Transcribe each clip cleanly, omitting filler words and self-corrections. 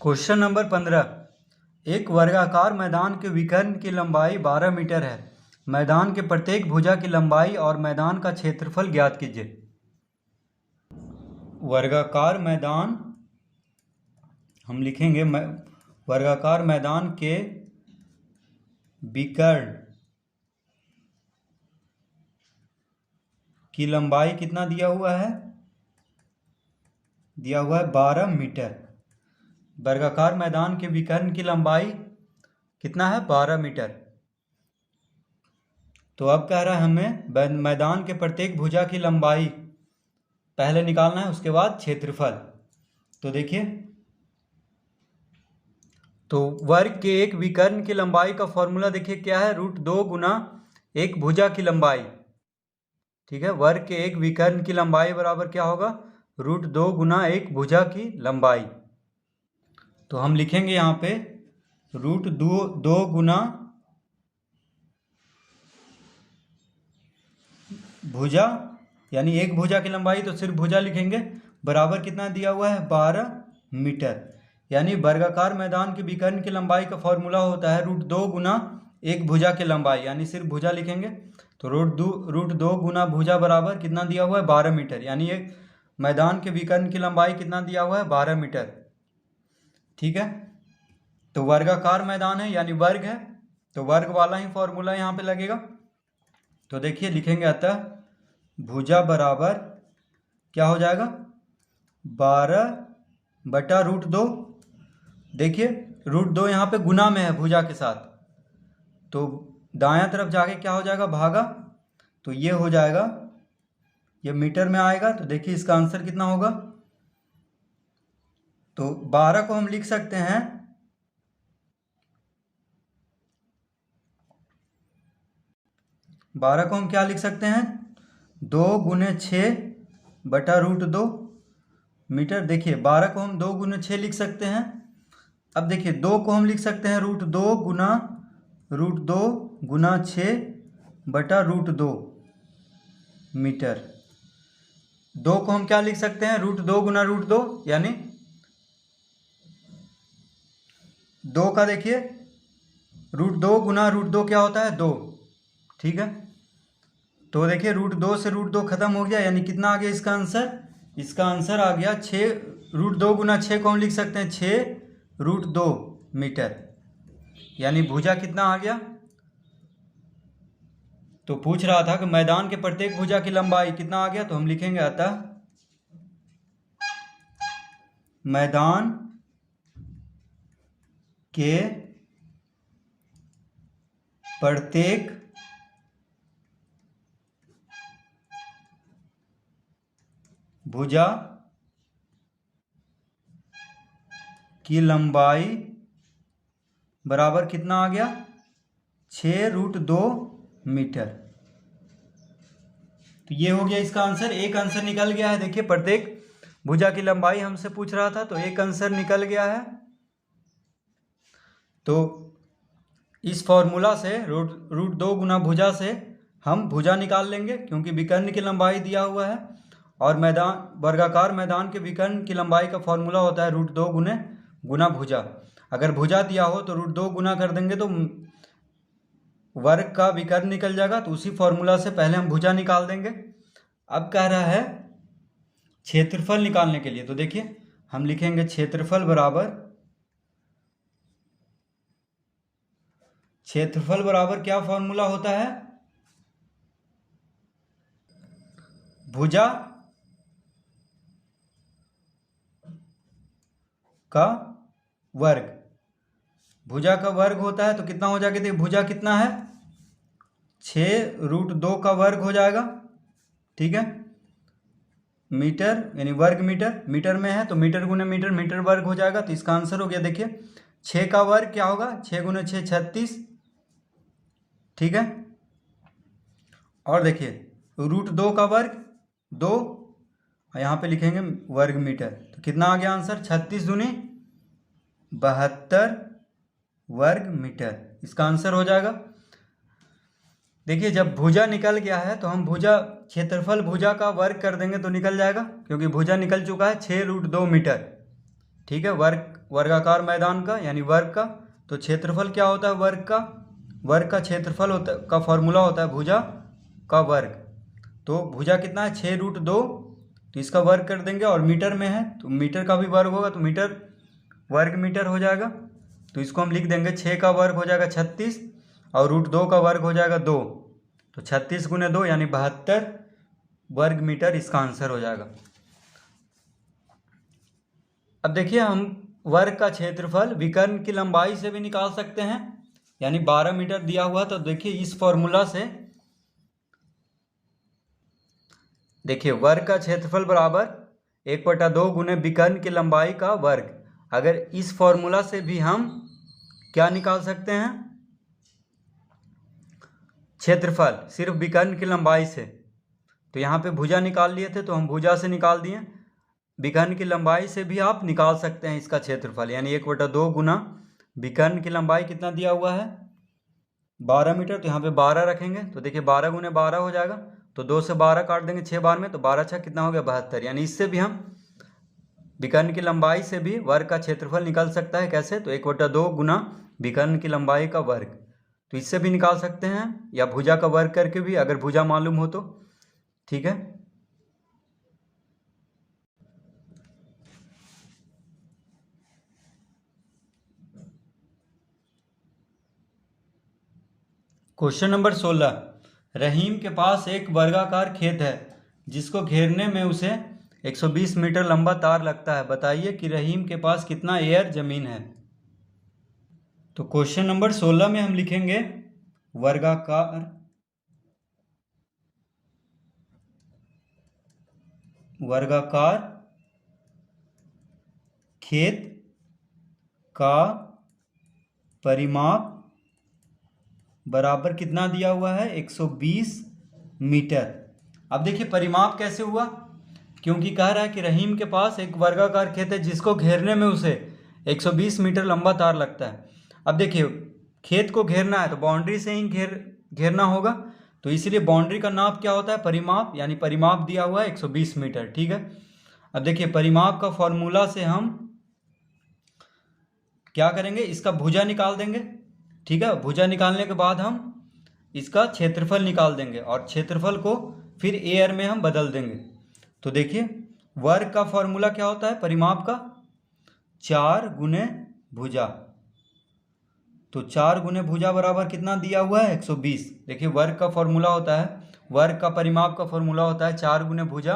Question number 15। एक वर्गाकार मैदान के विकर्ण की लंबाई 12 मीटर है। मैदान के प्रत्येक भुजा की लंबाई और मैदान का क्षेत्रफल ज्ञात कीजिए। वर्गाकार मैदान हम लिखेंगे वर्गाकार मैदान के विकर्ण की लंबाई कितना दिया हुआ है? दिया हुआ है 12 मीटर। वर्गाकार मैदान के विकर्ण की लंबाई कितना है? 12 मीटर। तो अब कह रहा है हमें मैदान के प्रत्येक भुजा की लंबाई पहले निकालना है, उसके बाद क्षेत्रफल। तो देखिए, तो वर्ग के एक विकर्ण की लंबाई का फॉर्मूला देखिए क्या है? √2 गुना एक भुजा की लंबाई। ठीक है, वर्ग के एक विकर्ण की लंबाई बराबर क्या होगा? √2 गुना एक भुजा की लंबाई। तो हम लिखेंगे यहाँ पे √2 गुना भुजा, यानी एक भुजा की लंबाई, तो सिर्फ भुजा लिखेंगे, बराबर कितना दिया हुआ है? 12 मीटर। यानी वर्गाकार मैदान के विकर्ण की लंबाई का फॉर्मूला होता है √2 गुना एक भुजा की लंबाई, यानी सिर्फ भुजा लिखेंगे। तो √2 गुना भुजा बराबर कितना दिया हुआ है? 12 मीटर। यानी एक मैदान के विकर्ण की लंबाई कितना दिया हुआ है? 12 मीटर। ठीक है, तो वर्गाकार मैदान है यानी वर्ग है, तो वर्ग वाला ही फॉर्मूला यहाँ पे लगेगा। तो देखिए लिखेंगे, अतः भुजा बराबर क्या हो जाएगा? 12/√2। देखिए √2 यहाँ पे गुना में है भुजा के साथ, तो दायां तरफ जाके क्या हो जाएगा? भागा। तो ये हो जाएगा, ये मीटर में आएगा। तो देखिए इसका आंसर कितना होगा? तो 12 को हम लिख सकते हैं 12 को हम क्या लिख सकते हैं? 2 गुने 6/√2 मीटर। देखिए 12 को हम 2 गुने 6 लिख सकते हैं। अब देखिए 2 को हम लिख सकते हैं √2 गुना 6/√2 मीटर। 2 को हम क्या लिख सकते हैं? √2 गुना √2, यानी 2 का देखिए √2 गुना √2 क्या होता है? 2। ठीक है, तो देखिए √2 से √2 खत्म हो गया, यानी कितना आ गया इसका आंसर? इसका आंसर आ गया 6। √2 गुना 6 को हम लिख सकते हैं 6√2 मीटर, यानी भुजा कितना आ गया? तो पूछ रहा था कि मैदान के प्रत्येक भुजा की लंबाई कितना आ गया, तो हम लिखेंगे, अतः मैदान के प्रत्येक भुजा की लंबाई बराबर कितना आ गया? 6√2 मीटर। तो ये हो गया इसका आंसर। एक आंसर निकल गया है। देखिए प्रत्येक भुजा की लंबाई हमसे पूछ रहा था, तो एक आंसर निकल गया है। तो इस फॉर्मूला से √2 गुना भुजा से हम भुजा निकाल लेंगे, क्योंकि विकर्ण की लंबाई दिया हुआ है, और वर्गाकार मैदान के विकर्ण की लंबाई का फॉर्मूला होता है √2 गुना भुजा। अगर भुजा दिया हो तो √2 गुना कर देंगे तो वर्ग का विकर्ण निकल जाएगा। तो उसी फॉर्मूला से पहले हम भुजा निकाल देंगे। अब कह रहा है क्षेत्रफल निकालने के लिए। तो देखिए हम लिखेंगे क्षेत्रफल बराबर क्या फॉर्मूला होता है? भुजा का वर्ग। भुजा का वर्ग होता है तो कितना हो जाएगा? देखिए भुजा कितना है? 6√2 का वर्ग हो जाएगा। ठीक है, मीटर यानी वर्ग मीटर में है, तो मीटर गुने मीटर, मीटर वर्ग हो जाएगा। तो इसका आंसर हो गया, देखिए 6 का वर्ग क्या होगा? 6 गुने 6 36। ठीक है, और देखिए √2 का वर्ग 2, यहाँ पे लिखेंगे वर्ग मीटर। तो कितना आ गया आंसर? 36 दूनी 72 वर्ग मीटर। इसका आंसर हो जाएगा। देखिए जब भुजा निकल गया है तो हम क्षेत्रफल भुजा का वर्ग कर देंगे तो निकल जाएगा, क्योंकि भुजा निकल चुका है 6√2 मीटर। ठीक है, वर्गाकार मैदान का यानी वर्ग का। तो क्षेत्रफल क्या होता है वर्ग का क्षेत्रफल होता का फॉर्मूला होता है भुजा का वर्ग। तो भुजा कितना है 6√2, तो इसका वर्ग कर देंगे और मीटर में है तो मीटर का भी वर्ग होगा तो मीटर वर्ग मीटर हो जाएगा। तो इसको हम लिख देंगे 6 का वर्ग हो जाएगा 36 और √2 का वर्ग हो जाएगा 2, तो 36 × 2 यानी 72 वर्ग मीटर इसका आंसर हो जाएगा। अब देखिए हम वर्ग का क्षेत्रफल विकर्ण की लंबाई से भी निकाल सकते हैं, यानी 12 मीटर दिया हुआ। तो देखिए इस फॉर्मूला से देखिए वर्ग का क्षेत्रफल बराबर 1/2 गुने विकर्ण की लंबाई का वर्ग। अगर इस फॉर्मूला से भी हम क्या निकाल सकते हैं क्षेत्रफल सिर्फ विकर्ण की लंबाई से, तो यहाँ पे भुजा निकाल लिए थे तो हम भुजा से निकाल दिए। विकर्ण की लंबाई से भी आप निकाल सकते हैं इसका क्षेत्रफल, यानी 1/2 गुना विकर्ण की लंबाई कितना दिया हुआ है 12 मीटर, तो यहाँ पे 12 रखेंगे। तो देखिए 12 × 12 हो जाएगा, तो 2 से 12 काट देंगे 6 बार में, तो 12 छः कितना हो गया 72। यानी इससे भी हम विकर्ण की लंबाई से भी वर्ग का क्षेत्रफल निकल सकता है। कैसे? तो 1/2 गुना विकर्ण की लंबाई का वर्ग, तो इससे भी निकाल सकते हैं या भुजा का वर्ग करके भी, अगर भुजा मालूम हो तो। ठीक है, क्वेश्चन नंबर 16। रहीम के पास एक वर्गाकार खेत है जिसको घेरने में उसे 120 मीटर लंबा तार लगता है। बताइए कि रहीम के पास कितना एयर जमीन है। तो क्वेश्चन नंबर 16 में हम लिखेंगे वर्गाकार खेत का परिमाप बराबर कितना दिया हुआ है 120 मीटर। अब देखिए परिमाप कैसे हुआ, क्योंकि कह रहा है कि रहीम के पास एक वर्गाकार खेत है जिसको घेरने में उसे 120 मीटर लंबा तार लगता है। अब देखिए खेत को घेरना है तो बाउंड्री से ही घेरना होगा, तो इसलिए बाउंड्री का नाप क्या होता है परिमाप, यानी परिमाप दिया हुआ है 120 मीटर। ठीक है, अब देखिए परिमाप का फॉर्मूला से हम क्या करेंगे, इसका भुजा निकाल देंगे। ठीक है, भुजा निकालने के बाद हम इसका क्षेत्रफल निकाल देंगे और क्षेत्रफल को फिर एयर में हम बदल देंगे। तो देखिए वर्ग का फॉर्मूला क्या होता है परिमाप का 4 × भुजा, तो 4 × भुजा बराबर कितना दिया हुआ है 120। देखिए वर्ग का फॉर्मूला होता है, वर्ग का परिमाप का फॉर्मूला होता है 4 × भुजा,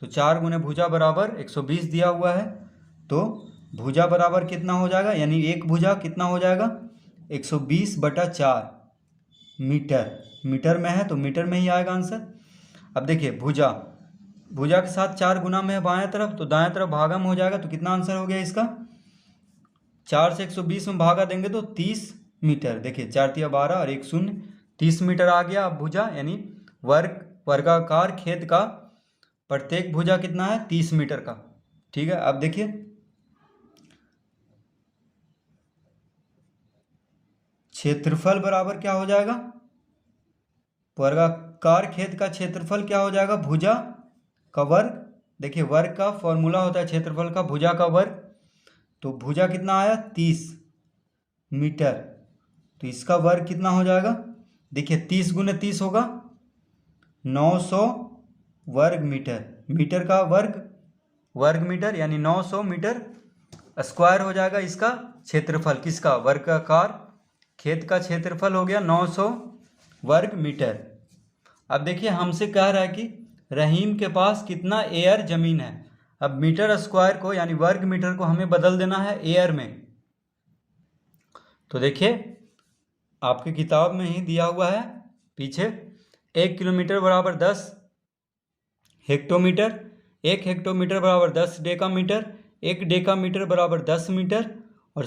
तो 4 × भुजा बराबर 120 दिया हुआ है। तो भुजा बराबर कितना हो जाएगा, यानी एक भुजा कितना हो जाएगा 120/4 मीटर, मीटर में है तो मीटर में ही आएगा आंसर। अब देखिए भुजा के साथ 4 गुना में है बाएं तरफ, तो दाएं तरफ भागम हो जाएगा, तो कितना आंसर हो गया इसका 4 से 120 में भागा देंगे तो 30 मीटर। देखिए 4 × 12 और 1 0 30 मीटर आ गया। अब भुजा यानी वर्गाकार खेत का प्रत्येक भुजा कितना है 30 मीटर का। ठीक है, अब देखिए क्षेत्रफल बराबर क्या हो जाएगा, वर्गाकार खेत का क्षेत्रफल क्या हो जाएगा भुजा का वर्ग। देखिए वर्ग का फॉर्मूला होता है क्षेत्रफल का भुजा का वर्ग, तो भुजा कितना आया 30 मीटर, तो इसका वर्ग कितना हो जाएगा, देखिए 30 × 30 होगा 900 वर्ग मीटर, मीटर का वर्ग मीटर यानी 900 मीटर स्क्वायर हो जाएगा इसका क्षेत्रफल, किसका वर्गाकार खेत का क्षेत्रफल हो गया 900 वर्ग मीटर। अब देखिए हमसे कह रहा है कि रहीम के पास कितना एयर जमीन है। अब मीटर स्क्वायर को यानी वर्ग मीटर को हमें बदल देना है एयर में। तो देखिए आपकी किताब में ही दिया हुआ है पीछे, 1 किलोमीटर बराबर 10 हेक्टोमीटर, 1 हेक्टोमीटर बराबर 10 डेकामीटर, 1 डेकामीटर बराबर 10 मीटर और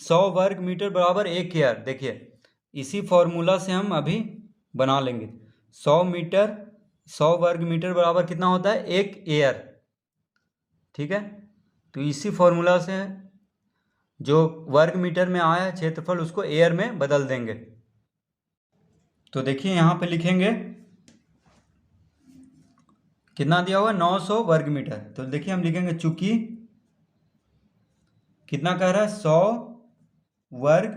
100 वर्ग मीटर बराबर 1 एयर। देखिए इसी फॉर्मूला से हम अभी बना लेंगे 100 वर्ग मीटर बराबर कितना होता है 1 एयर। ठीक है, तो इसी फॉर्मूला से जो वर्ग मीटर में आया है क्षेत्रफल उसको एयर में बदल देंगे। तो देखिए यहाँ पे लिखेंगे कितना दिया हुआ 900 वर्ग मीटर, तो देखिए हम लिखेंगे चूंकि कितना कह रहा है, 100 वर्ग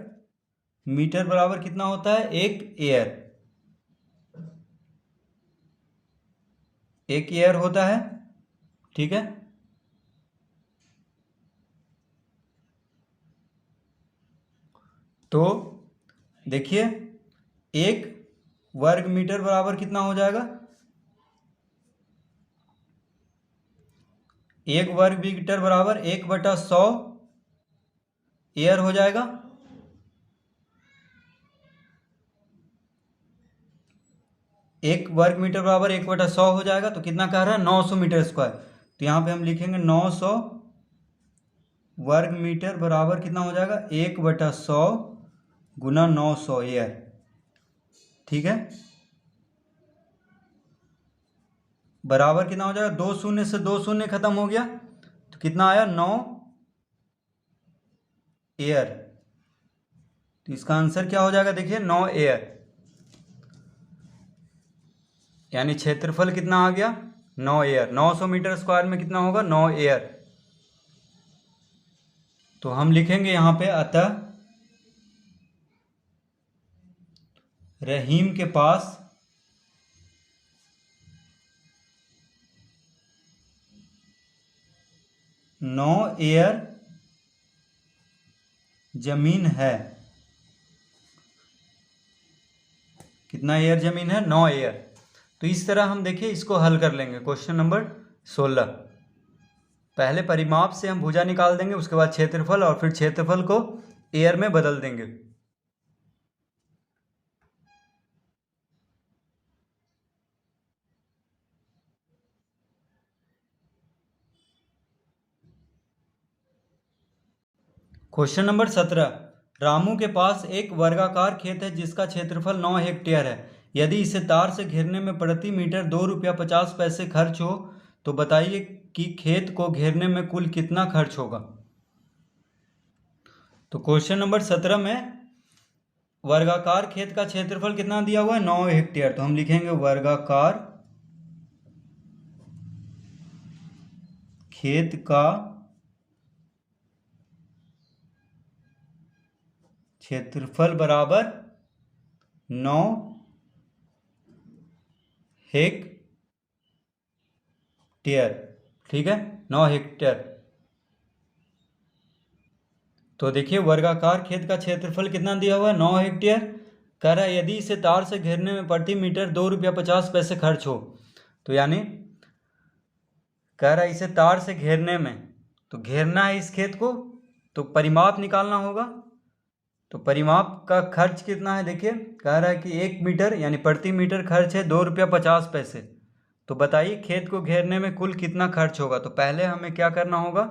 मीटर बराबर कितना होता है, एक एयर, एक एयर होता है। ठीक है, तो देखिए एक वर्ग मीटर बराबर कितना हो जाएगा, एक वर्ग मीटर बराबर 1/100 एयर हो जाएगा। एक वर्ग मीटर बराबर 1/100 हो जाएगा, तो कितना कह रहा है, 900 मीटर स्क्वायर। तो यहाँ पे हम लिखेंगे 900 वर्ग मीटर बराबर कितना हो जाएगा, 1/100 गुना 900 एयर। ठीक है, बराबर कितना हो जाएगा, 2 शून्य से 2 शून्य खत्म हो गया, तो कितना आया, 9 एयर। तो इसका आंसर क्या हो जाएगा, देखिए 9 एयर, यानी क्षेत्रफल कितना आ गया, 9 एयर। 900 मीटर स्क्वायर में कितना होगा, 9 एयर। तो हम लिखेंगे यहाँ पे, अतः रहीम के पास 9 एयर जमीन है। कितना एयर जमीन है, 9 एयर। तो इस तरह हम देखिए इसको हल कर लेंगे। क्वेश्चन नंबर 16, पहले परिमाप से हम भुजा निकाल देंगे, उसके बाद क्षेत्रफल, और फिर क्षेत्रफल को एयर में बदल देंगे। क्वेश्चन नंबर 17, रामू के पास एक वर्गाकार खेत है जिसका क्षेत्रफल 9 हेक्टेयर है। यदि इसे तार से घेरने में प्रति मीटर 2 रुपया 50 पैसे खर्च हो, तो बताइए कि खेत को घेरने में कुल कितना खर्च होगा। तो क्वेश्चन नंबर 17 में वर्गाकार खेत का क्षेत्रफल कितना दिया हुआ है, 9 हेक्टेयर। तो हम लिखेंगे वर्गाकार खेत का क्षेत्रफल बराबर 9 हेक्टेयर। ठीक है, 9 हेक्टेयर। तो देखिए वर्गाकार खेत का क्षेत्रफल कितना दिया हुआ है, 9 हेक्टेयर। कह रहा है यदि इसे तार से घेरने में प्रति मीटर 2 रुपया 50 पैसे खर्च हो, तो यानी कह रहा है इसे तार से घेरने में, तो घेरना है इस खेत को, तो परिमाप निकालना होगा। तो परिमाप का खर्च कितना है, देखिए कह रहा है कि 1 मीटर यानी प्रति मीटर खर्च है 2 रुपया 50 पैसे। तो बताइए खेत को घेरने में कुल कितना खर्च होगा। तो पहले हमें क्या करना होगा,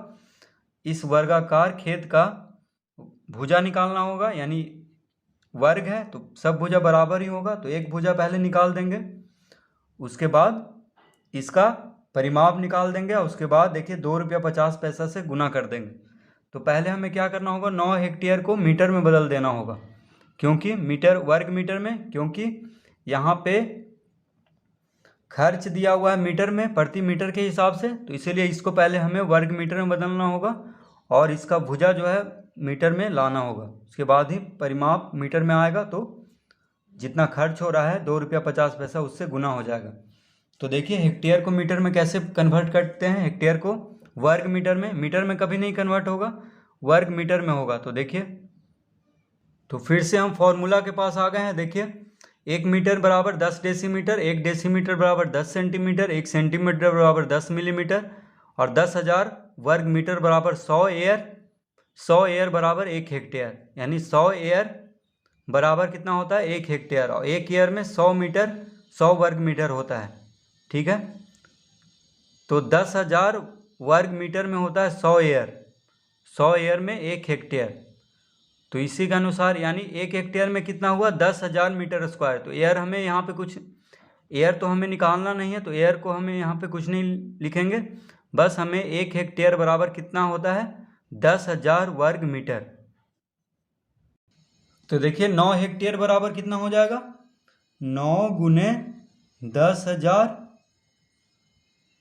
इस वर्गाकार खेत का भुजा निकालना होगा, यानी वर्ग है तो सब भुजा बराबर ही होगा, तो एक भुजा पहले निकाल देंगे, उसके बाद इसका परिमाप निकाल देंगे, और उसके बाद देखिए 2 रुपया 50 पैसा से गुना कर देंगे। तो पहले हमें क्या करना होगा, 9 हेक्टेयर को मीटर में बदल देना होगा, क्योंकि मीटर वर्ग मीटर में, क्योंकि यहाँ पे खर्च दिया हुआ है मीटर में प्रति मीटर के हिसाब से, तो इसीलिए इसको पहले हमें वर्ग मीटर में बदलना होगा, और इसका भुजा जो है मीटर में लाना होगा। उसके बाद ही परिमाप मीटर में आएगा, तो जितना खर्च हो रहा है 2 रुपया 50 पैसा उससे गुना हो जाएगा। तो देखिए हेक्टेयर को मीटर में कैसे कन्वर्ट करते हैं, हेक्टेयर को वर्ग मीटर में, मीटर में कभी नहीं कन्वर्ट होगा, वर्ग मीटर में होगा। तो देखिए, तो फिर से हम फॉर्मूला के पास आ गए हैं। देखिए 1 मीटर बराबर 10 डेसीमीटर, 1 डेसीमीटर बराबर 10 सेंटीमीटर, 1 सेंटीमीटर बराबर 10 मिलीमीटर, और 10,000 वर्ग मीटर बराबर 100 एयर। 100 एयर बराबर 1 हेक्टेयर, यानी 100 एयर बराबर कितना होता है, 1 हेक्टेयर, और 1 एयर में 100 मीटर 100 वर्ग मीटर होता है। ठीक है, तो 10,000 वर्ग मीटर में होता है 100 एयर, 100 एयर में 1 हेक्टेयर। तो इसी के अनुसार यानी 1 हेक्टेयर में कितना हुआ, 10,000 मीटर स्क्वायर। तो एयर हमें यहाँ पे कुछ, एयर तो हमें निकालना नहीं है, तो एयर को हमें यहाँ पे कुछ नहीं लिखेंगे, बस हमें 1 हेक्टेयर बराबर कितना होता है, 10,000 वर्ग मीटर। तो देखिए 9 हेक्टेयर बराबर कितना हो जाएगा, 9 गुने 10,000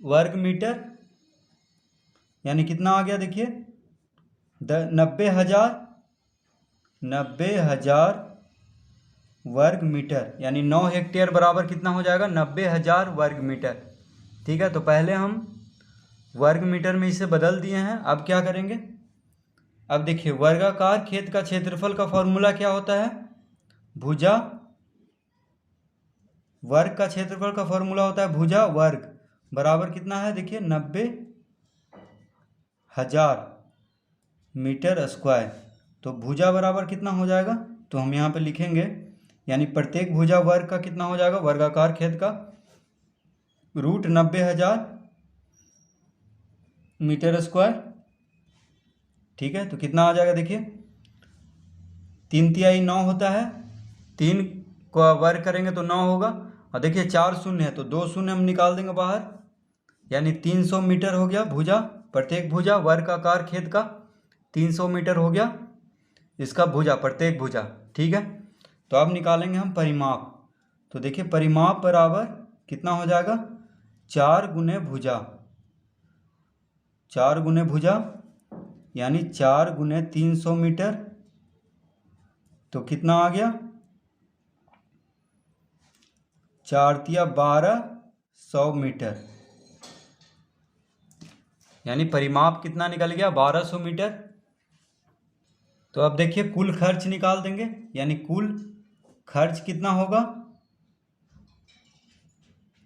वर्ग मीटर, यानी कितना आ गया, देखिए 90,000 वर्ग मीटर, यानी 9 हेक्टेयर बराबर कितना हो जाएगा? 90,000 वर्ग मीटर। ठीक है, तो पहले हम वर्ग मीटर में इसे बदल दिए हैं। अब क्या करेंगे? अब देखिए, वर्गाकार खेत का क्षेत्रफल का फॉर्मूला क्या होता है? भुजा वर्ग का क्षेत्रफल का फॉर्मूला होता है भुजा वर्ग बराबर कितना है? देखिए 90,000 मीटर स्क्वायर। तो भुजा बराबर कितना हो जाएगा? तो हम यहाँ पे लिखेंगे, यानी प्रत्येक भुजा वर्ग का कितना हो जाएगा? वर्गाकार खेत का रूट 90,000 मीटर स्क्वायर। ठीक है, तो कितना आ जाएगा? देखिए 3 तिहाई 9 होता है, 3 को वर्ग करेंगे तो 9 होगा। और देखिए 4 शून्य है तो 2 शून्य हम निकाल देंगे बाहर, यानी 300 मीटर हो गया भुजा। प्रत्येक भुजा वर्गाकार खेत का 300 मीटर हो गया इसका भुजा, प्रत्येक भुजा। ठीक है, तो अब निकालेंगे हम परिमाप। तो देखिए परिमाप बराबर कितना हो जाएगा? 4 गुने भुजा, 4 गुने भुजा यानी 4 गुने 300 मीटर। तो कितना आ गया? 4 तिया 1200 मीटर, यानी परिमाप कितना निकल गया? 1200 मीटर। तो अब देखिए कुल खर्च निकाल देंगे, यानी कुल खर्च कितना होगा?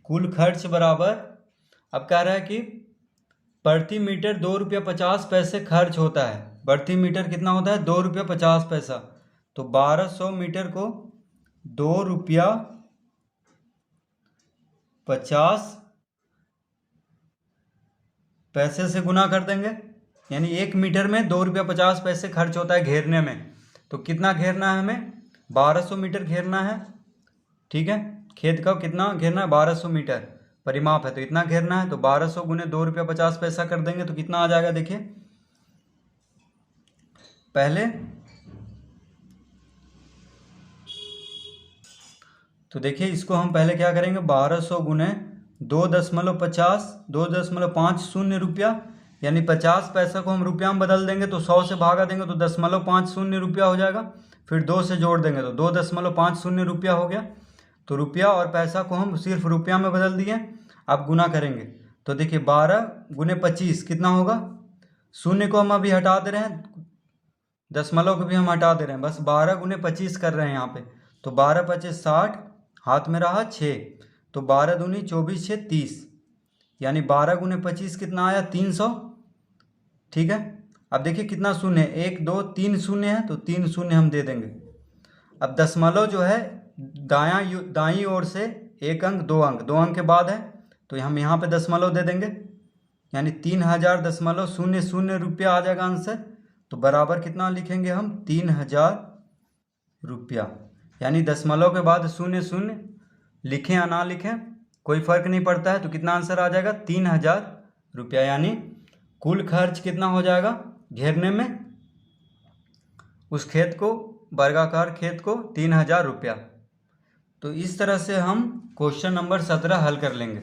कुल खर्च बराबर, अब कह रहा है कि प्रति मीटर 2 रुपया 50 पैसे खर्च होता है। प्रति मीटर कितना होता है? 2 रुपया 50 पैसा। तो 1200 मीटर को 2 रुपया 50 पैसे से गुना कर देंगे, यानी 1 मीटर में 2 रुपया 50 पैसे खर्च होता है घेरने में। तो कितना घेरना है हमें? 1200 मीटर घेरना है। ठीक है, खेत का कितना घेरना है? 1200 मीटर परिमाप है तो इतना घेरना है। तो 1200 गुने 2 रुपया 50 पैसा कर देंगे तो कितना आ जाएगा? देखिए पहले तो देखिए इसको हम पहले क्या करेंगे? 1200 गुने 2.50 2.50 रुपया, यानी 50 पैसा को हम रुपया में बदल देंगे तो 100 से भागा देंगे तो 0.50 रुपया हो जाएगा। फिर 2 से जोड़ देंगे तो 2.50 रुपया हो गया। तो रुपया और पैसा को हम सिर्फ रुपया में बदल दिए। अब गुना करेंगे तो देखिए 12 गुने 25 कितना होगा? शून्य को हम अभी हटा दे रहे हैं, दशमलव को भी हम हटा दे रहे हैं, बस 12 गुने 25 कर रहे हैं यहाँ पे। तो 12 25 60, हाथ में रहा 6, तो 12 दूनी 24 6 30, यानी 12 गुने 25 कितना आया? 300। ठीक है, अब देखिए कितना शून्य है? 1 2 3 शून्य है तो 3 शून्य हम दे देंगे। अब दशमलव जो है दाईं ओर से 1 अंक 2 अंक 2 अंक के बाद है तो हम यहाँ पे दशमलव दे देंगे, यानी 3000.00 रुपया आ जाएगा आंसर। तो बराबर कितना लिखेंगे हम? 3000 रुपया, यानी दशमलव के बाद 00 लिखें या ना लिखें कोई फर्क नहीं पड़ता है। तो कितना आंसर आ जाएगा? 3000 रुपया, यानी कुल खर्च कितना हो जाएगा घेरने में उस खेत को, वर्गाकार खेत को? 3000 रुपया। तो इस तरह से हम क्वेश्चन नंबर 17 हल कर लेंगे।